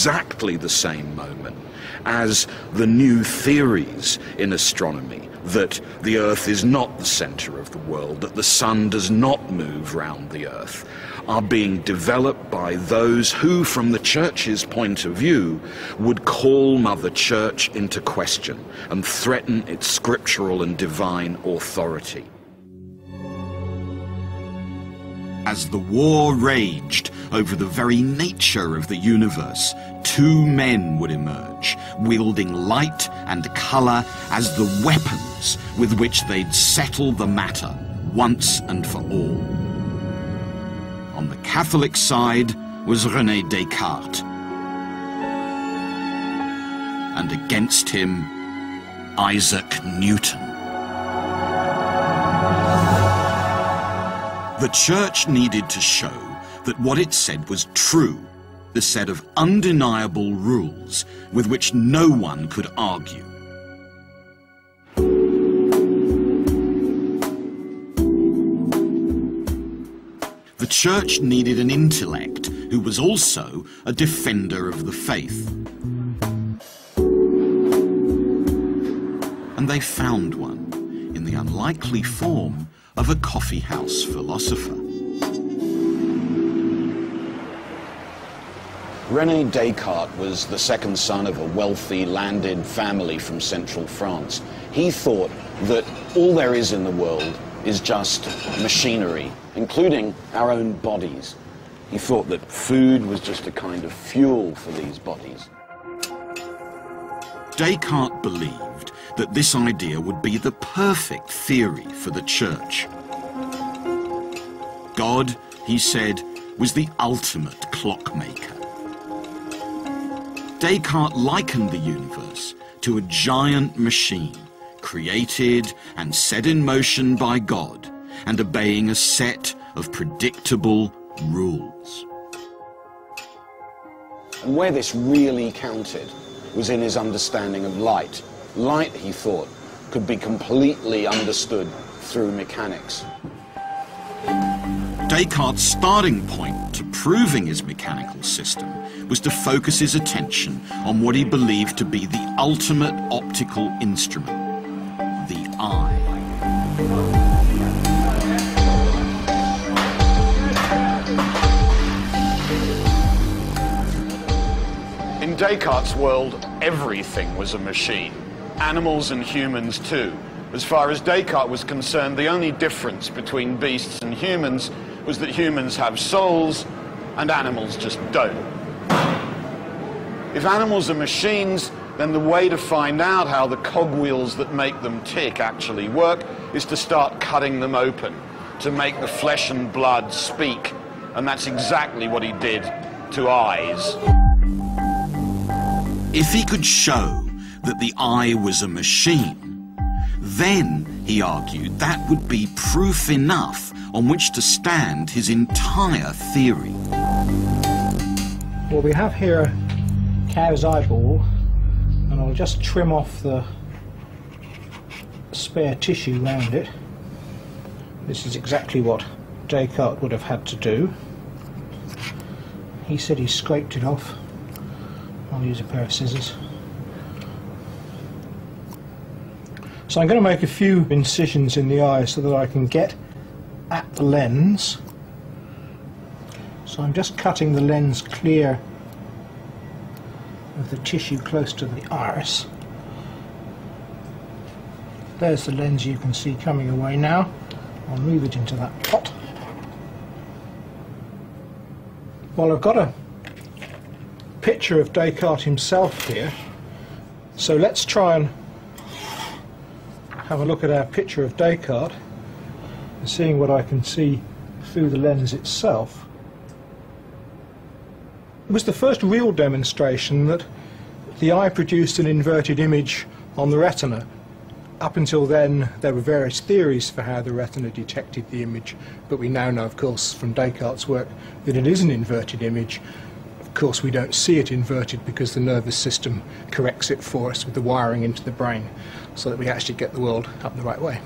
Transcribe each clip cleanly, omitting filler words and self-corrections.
exactly the same moment as the new theories in astronomy, that the Earth is not the center of the world, that the sun does not move round the Earth, are being developed by those who, from the Church's point of view, would call Mother Church into question and threaten its scriptural and divine authority. As the war raged over the very nature of the universe, two men would emerge, wielding light and colour as the weapons with which they'd settle the matter once and for all. On the Catholic side was René Descartes, and against him, Isaac Newton. The Church needed to show that what it said was true, the set of undeniable rules with which no one could argue. The Church needed an intellect who was also a defender of the faith. And they found one in the unlikely form of a coffee-house philosopher. René Descartes was the second son of a wealthy landed family from central France. He thought that all there is in the world is just machinery, including our own bodies. He thought that food was just a kind of fuel for these bodies. Descartes believed that this idea would be the perfect theory for the Church. God, he said, was the ultimate clockmaker. Descartes likened the universe to a giant machine, created and set in motion by God, and obeying a set of predictable rules. And where this really counted was in his understanding of light. Light, he thought, could be completely understood through mechanics. Descartes' starting point to proving his mechanical system was to focus his attention on what he believed to be the ultimate optical instrument, the eye. In Descartes' world, everything was a machine. Animals and humans too. As far as Descartes was concerned, the only difference between beasts and humans was that humans have souls and animals just don't. If animals are machines, then the way to find out how the cogwheels that make them tick actually work is to start cutting them open, to make the flesh and blood speak. And that's exactly what he did to eyes. If he could show that the eye was a machine, then, he argued, that would be proof enough on which to stand his entire theory. Well, we have here a cow's eyeball, and I'll just trim off the spare tissue around it. This is exactly what Descartes would have had to do. He said he scraped it off. I'll use a pair of scissors. So I'm going to make a few incisions in the eye so that I can get at the lens. So I'm just cutting the lens clear of the tissue close to the iris. There's the lens you can see coming away now. I'll move it into that pot. Well, I've got a picture of Descartes himself here, so let's try and have a look at our picture of Descartes and seeing what I can see through the lens itself. It was the first real demonstration that the eye produced an inverted image on the retina. Up until then, there were various theories for how the retina detected the image, but we now know, of course, from Descartes' work that it is an inverted image. Of course, we don't see it inverted because the nervous system corrects it for us with the wiring into the brain, so that we actually get the world up the right way.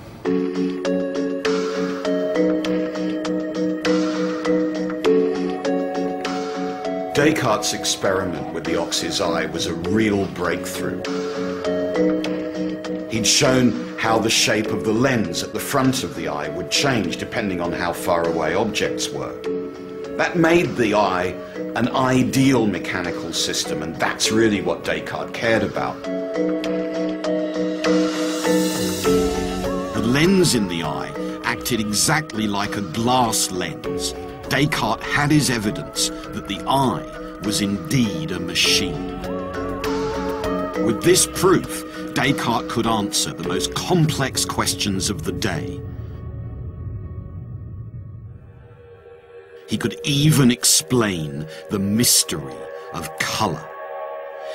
Descartes' experiment with the ox's eye was a real breakthrough. He'd shown how the shape of the lens at the front of the eye would change depending on how far away objects were. That made the eye an ideal mechanical system, and that's really what Descartes cared about. The lens in the eye acted exactly like a glass lens. Descartes had his evidence that the eye was indeed a machine. With this proof, Descartes could answer the most complex questions of the day. He could even explain the mystery of colour.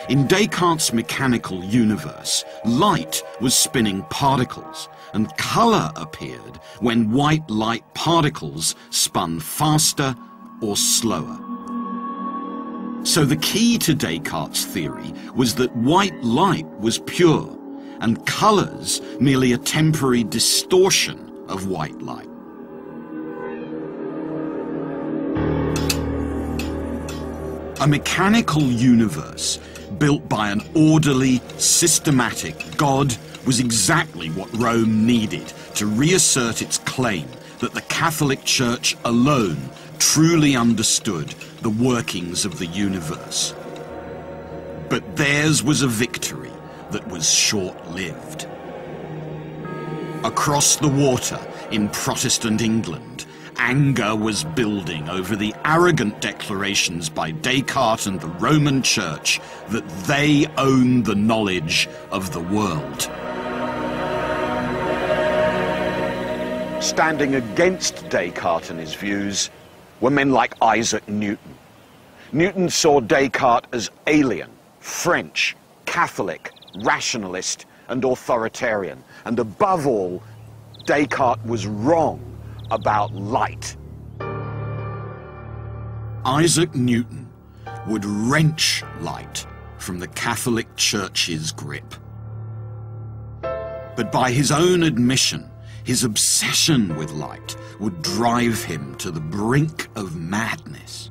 In Descartes' mechanical universe, light was spinning particles, and colour appeared when white light particles spun faster or slower. So the key to Descartes' theory was that white light was pure, and colours merely a temporary distortion of white light. A mechanical universe built by an orderly, systematic God was exactly what Rome needed to reassert its claim that the Catholic Church alone truly understood the workings of the universe. But theirs was a victory that was short-lived. Across the water in Protestant England, anger was building over the arrogant declarations by Descartes and the Roman Church that they owned the knowledge of the world. Standing against Descartes and his views were men like Isaac Newton. Newton saw Descartes as alien, French, Catholic, rationalist, and authoritarian. And above all, Descartes was wrong about light. Isaac Newton would wrench light from the Catholic Church's grip. But by his own admission, his obsession with light would drive him to the brink of madness.